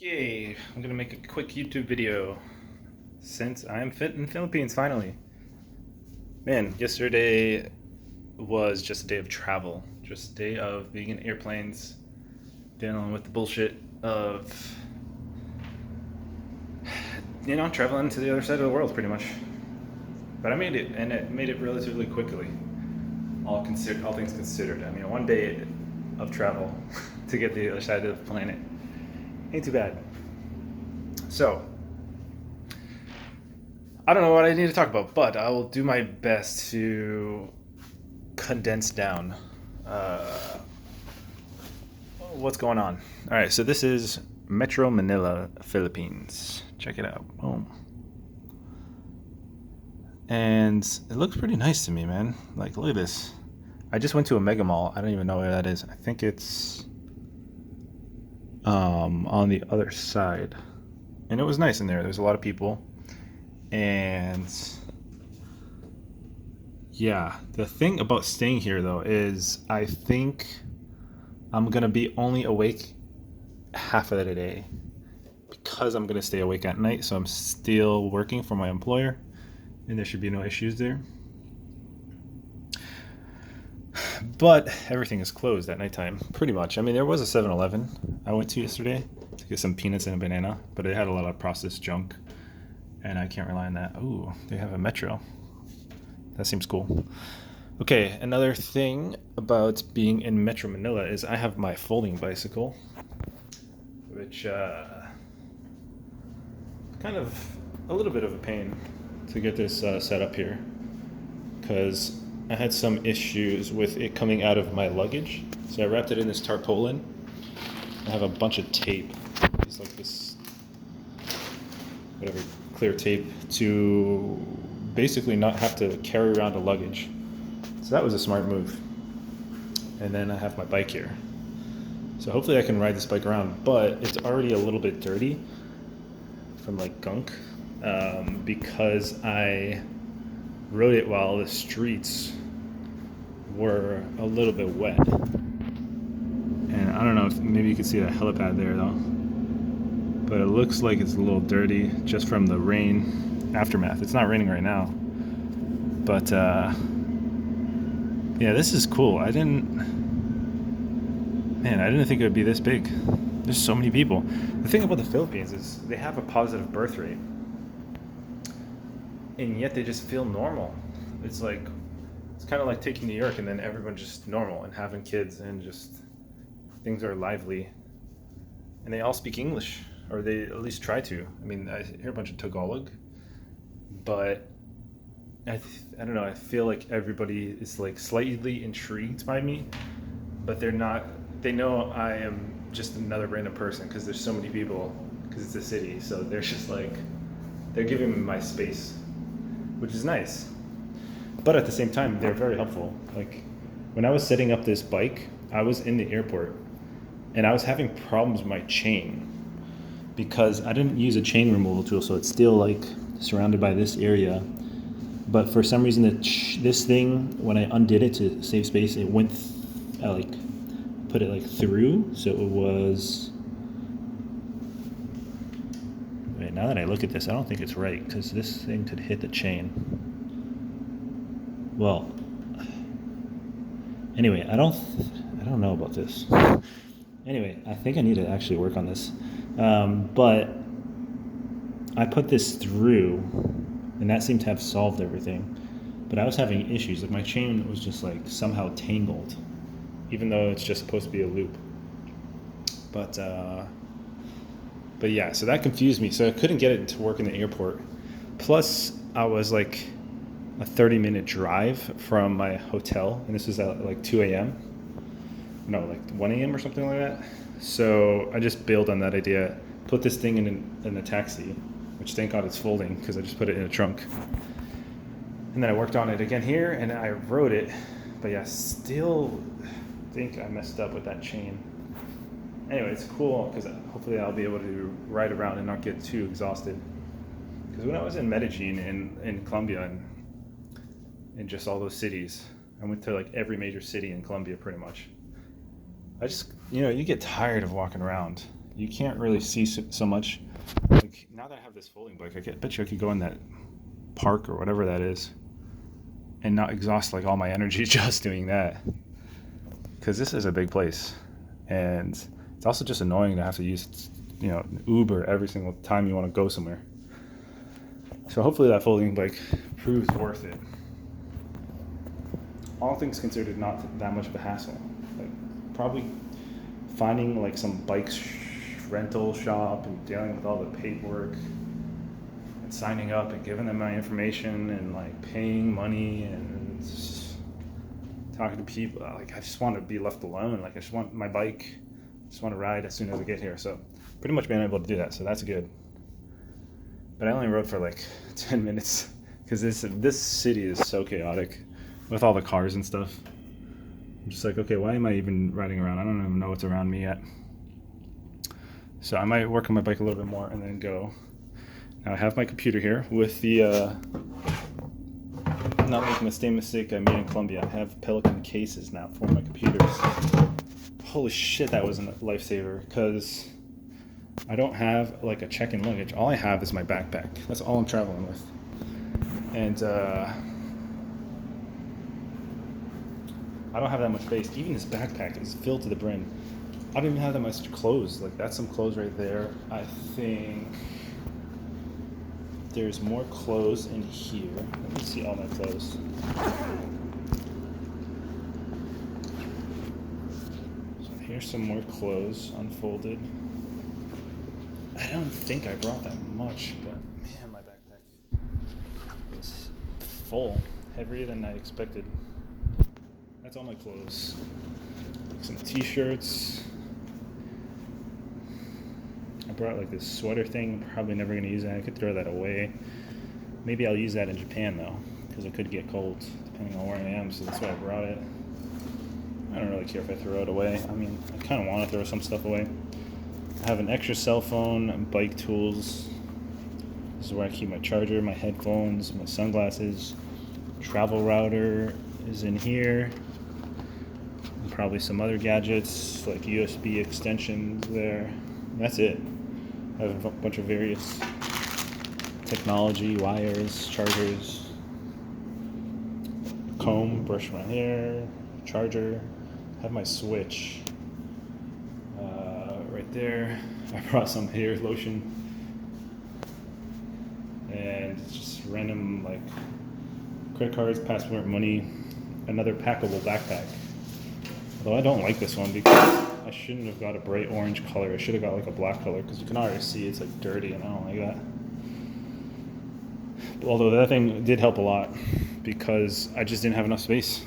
Okay, I'm gonna make a quick YouTube video since I'm fit in Philippines finally. Man, yesterday was just a day of travel, just a day of being in airplanes, dealing with the bullshit of, traveling to the other side of the world pretty much. But I made it, and it made it relatively quickly. All things considered. I mean, one day of travel to get to the other side of the planet ain't too bad. So, I don't know what I need to talk about, but I will do my best to condense down uh, what's going on. All right, so this is Metro Manila, Philippines. Check it out. Boom. And it looks pretty nice to me, man. Like, look at this. I just went to a mega mall. I don't even know where that is. I think it's on the other side. And it was nice in there. There's a lot of people. And yeah, the thing about staying here though is I think I'm gonna be only awake half of the day because I'm gonna stay awake at night. So I'm still working for my employer, and there should be no issues there. But everything is closed at nighttime, pretty much. I mean, there was a 7-Eleven I went to yesterday to get some peanuts and a banana, but it had a lot of processed junk, and I can't rely on that. Ooh, they have a Metro. That seems cool. Okay, another thing about being in Metro Manila is I have my folding bicycle, which kind of a little bit of a pain to get this set up here because I had some issues with it coming out of my luggage. So I wrapped it in this tarpaulin. I have a bunch of tape. It's like this, whatever, clear tape to basically not have to carry around a luggage. So that was a smart move. And then I have my bike here. So hopefully I can ride this bike around, but it's already a little bit dirty from like gunk because I rode it while the streets were a little bit wet. And I don't know if maybe you can see the helipad there though. But it looks like it's a little dirty just from the rain aftermath. It's not raining right now. But yeah, this is cool. I didn't think it would be this big. There's so many people. The thing about the Philippines is they have a positive birth rate. And yet they just feel normal. It's kind of like taking New York and then everyone's just normal and having kids and just things are lively. And they all speak English, or they at least try to. I mean, I hear a bunch of Tagalog, but I don't know. I feel like everybody is like slightly intrigued by me, but they're not. They know I am just another random person because there's so many people because it's a city. So they're just like they're giving me my space, which is nice. But at the same time, they're very helpful. Like when I was setting up this bike, I was in the airport and I was having problems with my chain because I didn't use a chain removal tool, so it's still like surrounded by this area. But for some reason, this thing, when I undid it to save space, it went, I like put it like through, so it was. Wait, now that I look at this, I don't think it's right because this thing could hit the chain. Well, anyway, I don't know about this. Anyway, I think I need to actually work on this. But I put this through, and that seemed to have solved everything. But I was having issues. Like my chain was just like somehow tangled, even though it's just supposed to be a loop. But yeah, so that confused me. So I couldn't get it to work in the airport. Plus, I was like a 30-minute drive from my hotel, and this was at like 2 a.m. No, like 1 a.m. or something like that. So I just bailed on that idea, put this thing in a taxi, which thank God it's folding because I just put it in a trunk. And then I worked on it again here, and I rode it. But yeah, still think I messed up with that chain. Anyway, it's cool because hopefully I'll be able to ride around and not get too exhausted. Because when I was in Medellin in Colombia and in just all those cities, I went to like every major city in Colombia pretty much. I just, you get tired of walking around. you can't really see so much. Like now that I have this folding bike, bet you I could go in that park or whatever that is and not exhaust like all my energy just doing that. Because this is a big place, and it's also just annoying to have to use, Uber every single time you want to go somewhere. So hopefully that folding bike proves worth it. All things considered, not that much of a hassle. Like probably finding like some bikes rental shop and dealing with all the paperwork and signing up and giving them my information and like paying money and just talking to people. Like I just want to be left alone. Like I just want my bike. I just want to ride as soon as I get here. So pretty much been able to do that. So that's good. But I only rode for like 10 minutes because this city is so chaotic with all the cars and stuff. I'm just like, okay, why am I even riding around? I don't even know what's around me yet. So I might work on my bike a little bit more and then go. Now I have my computer here with the, not making the same mistake I made in Colombia. I have Pelican cases now for my computers. Holy shit, that was a lifesaver because I don't have like a check-in luggage. All I have is my backpack. That's all I'm traveling with. And I don't have that much space. Even this backpack is filled to the brim. I don't even have that much clothes. Like that's some clothes right there. I think there's more clothes in here. Let me see all my clothes. So here's some more clothes unfolded. I don't think I brought that much, but man, my backpack is full, heavier than I expected. That's all my clothes. Some t-shirts. I brought like this sweater thing. I'm probably never going to use that. I could throw that away. Maybe I'll use that in Japan though, because it could get cold depending on where I am, so that's why I brought it. I don't really care if I throw it away. I mean, I kind of want to throw some stuff away. I have an extra cell phone, bike tools. This is where I keep my charger, my headphones, my sunglasses. Travel router is in here. And probably some other gadgets like USB extensions there. That's it. I have a bunch of various technology, wires, chargers, comb, brush my hair, charger. I have my Switch right there. I brought some hair lotion and just random like credit cards, passport, money, another packable backpack. Although I don't like this one because I shouldn't have got a bright orange color. I should have got like a black color because you can already see it's like dirty and I don't like that. Although that thing did help a lot because I just didn't have enough space.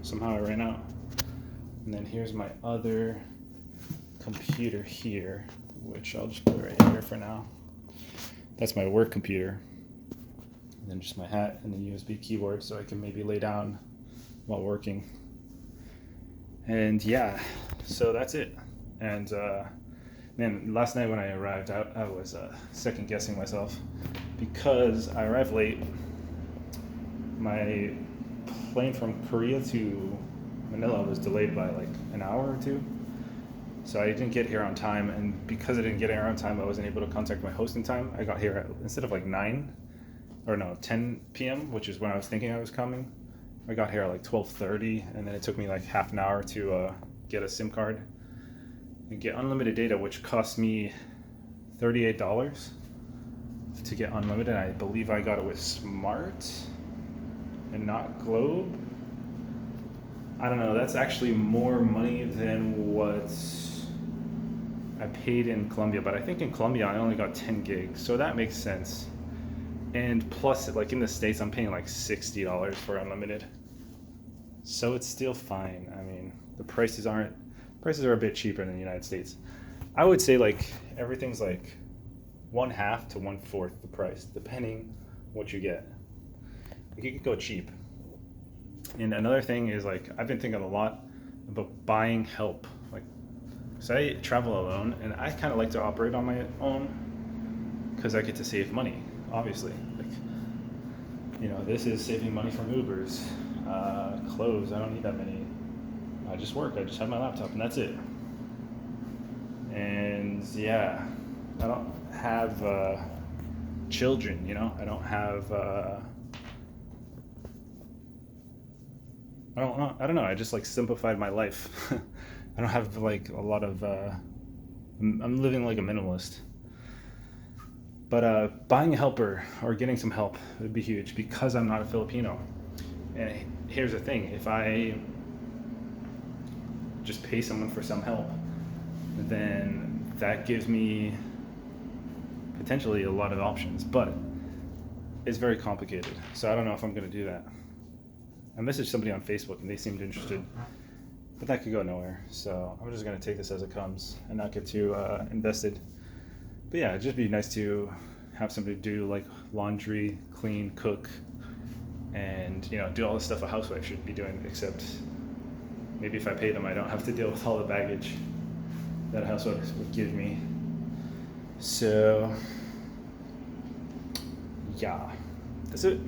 Somehow I ran out. And then here's my other computer here, which I'll just put right here for now. That's my work computer. And then just my hat and then USB keyboard so I can maybe lay down while working. And yeah, so that's it. And man, last night when I arrived, I was second guessing myself because I arrived late. My plane from Korea to Manila was delayed by like an hour or two. So I didn't get here on time, and because I didn't get here on time, I wasn't able to contact my hosting time. I got here instead of like 10 p.m., which is when I was thinking I was coming. I got here at like 12:30, and then it took me like half an hour to get a SIM card and get unlimited data, which cost me $38 to get unlimited. I believe I got it with Smart and not Globe. I don't know, that's actually more money than what I paid in Colombia, but I think in Colombia I only got 10 gigs, so that makes sense. And plus, like in the States, I'm paying like $60 for unlimited. So it's still fine. I mean, the prices are a bit cheaper than the United States. I would say like everything's like 1/2 to 1/4 the price, depending what you get. You could go cheap. And another thing is like, I've been thinking a lot about buying help. Like, so I travel alone and I kind of like to operate on my own because I get to save money. Obviously, like, this is saving money from Ubers, clothes. I don't need that many. I just work. I just have my laptop, and that's it. And yeah, I don't have children, you know. I don't have. I don't know. I just like simplified my life. I don't have like a lot of. I'm living like a minimalist. But buying a helper or getting some help would be huge because I'm not a Filipino. And here's the thing: if I just pay someone for some help, then that gives me potentially a lot of options. But it's very complicated, so I don't know if I'm going to do that. I messaged somebody on Facebook and they seemed interested, but that could go nowhere. So I'm just going to take this as it comes and not get too invested. But yeah, it'd just be nice to have somebody do like laundry, clean, cook, and you know, do all the stuff a housewife should be doing. Except maybe if I pay them, I don't have to deal with all the baggage that a housewife would give me. So yeah, that's it.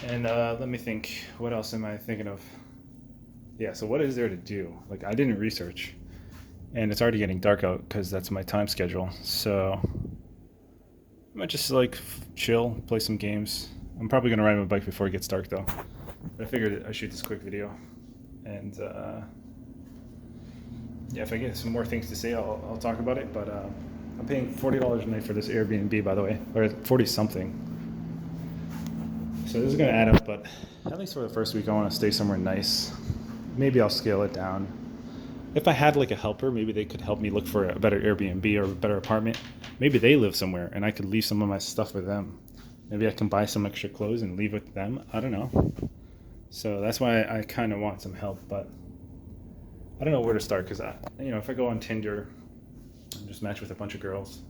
And let me think. What else am I thinking of? Yeah. So what is there to do? Like I didn't research. And it's already getting dark out because that's my time schedule. So I might just like chill, play some games. I'm probably gonna ride my bike before it gets dark though. But I figured I'd shoot this quick video. And yeah, if I get some more things to say, I'll talk about it. But I'm paying $40 a night for this Airbnb, by the way, or 40 something. So this is gonna add up, but at least for the first week, I want to stay somewhere nice. Maybe I'll scale it down. If I had like a helper, maybe they could help me look for a better Airbnb or a better apartment. Maybe they live somewhere and I could leave some of my stuff with them. Maybe I can buy some extra clothes and leave with them. I don't know. So that's why I kind of want some help, but I don't know where to start because if I go on Tinder and just match with a bunch of girls,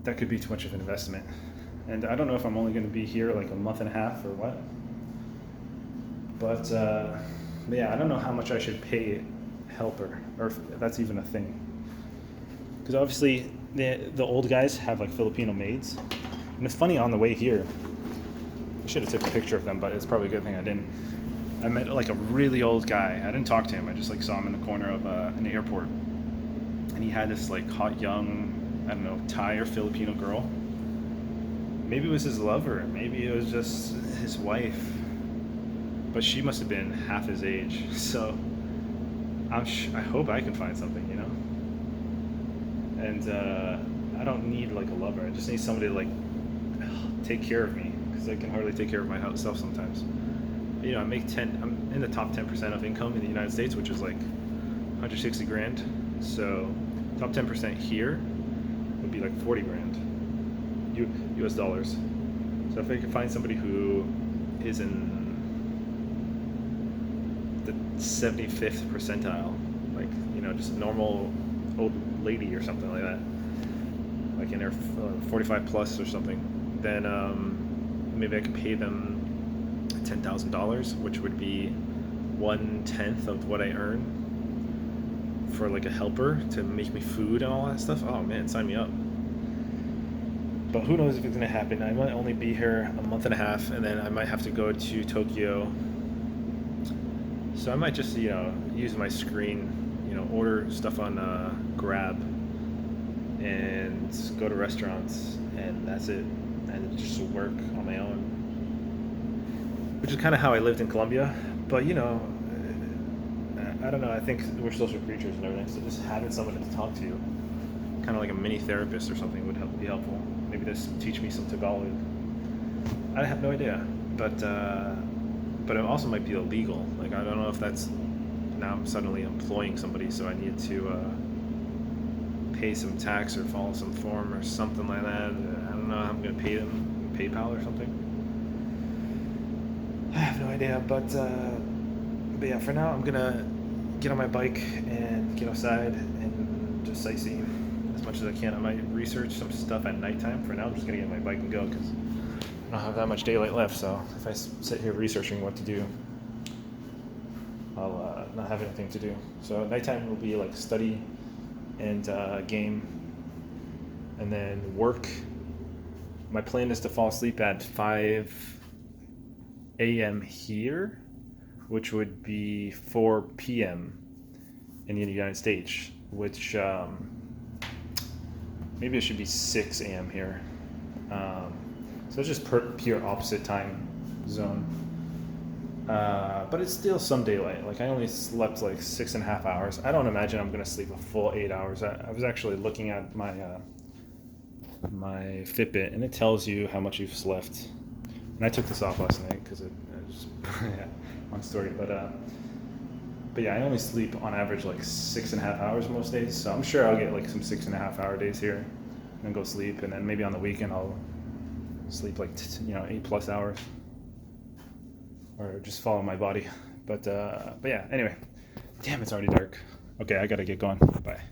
that could be too much of an investment. And I don't know if I'm only going to be here like a month and a half or what. But yeah, I don't know how much I should pay helper or if that's even a thing. Because obviously the old guys have like Filipino maids. And it's funny on the way here, I should have took a picture of them, but it's probably a good thing I didn't. I met like a really old guy. I didn't talk to him. I just like saw him in the corner of an airport. And he had this like hot young, I don't know, Thai or Filipino girl. Maybe it was his lover. Maybe it was just his wife. But she must have been half his age. So I hope I can find something, you know? And I don't need like a lover. I just need somebody to like take care of me because I can hardly take care of myself sometimes. You know, I'm in the top 10% of income in the United States, which is like 160 grand. So top 10% here would be like 40 grand US dollars. So if I could find somebody who is in the 75th percentile, like, you know, just a normal old lady or something like that, like in her 45 plus or something, then maybe I could pay them $10,000, which would be 1/10 of what I earn for like a helper to make me food and all that stuff. Oh man, sign me up. But who knows if it's gonna happen. I might only be here a month and a half, and then I might have to go to Tokyo. So I might just, you know, use my screen, you know, order stuff on Grab, and go to restaurants, and that's it, and just work on my own. Which is kind of how I lived in Colombia, but you know, I don't know. I think we're social creatures and everything, so just having someone to talk to, kind of like a mini therapist or something, would be helpful. Maybe just teach me some Tagalog. I have no idea, but it also might be illegal. Like I don't know if that's now I'm suddenly employing somebody, so I need to pay some tax or follow some form or something like that. I don't know how I'm gonna pay them, PayPal or something. I have no idea, but yeah, for now I'm gonna get on my bike and get outside and just sightsee as much as I can. I might research some stuff at nighttime. For now, I'm just gonna get on my bike and go because I don't have that much daylight left. So if I sit here researching what to do, I'll not have anything to do. So nighttime will be like study and game, and then work. My plan is to fall asleep at 5 a.m. here, which would be 4 p.m. in the United States, which maybe it should be 6 a.m. here. So it's just pure opposite time zone. But it's still some daylight. Like I only slept like 6.5 hours. I don't imagine I'm gonna sleep a full 8 hours. I was actually looking at my my Fitbit, and it tells you how much you've slept. And I took this off last night because it just yeah, long story. But yeah, I only sleep on average like 6.5 hours most days. So I'm sure I'll get like some 6.5 hour days here, and then go sleep, and then maybe on the weekend I'll sleep like 8+ hours, or just follow my body. But yeah. Anyway, damn, it's already dark. Okay, I gotta get going. Bye.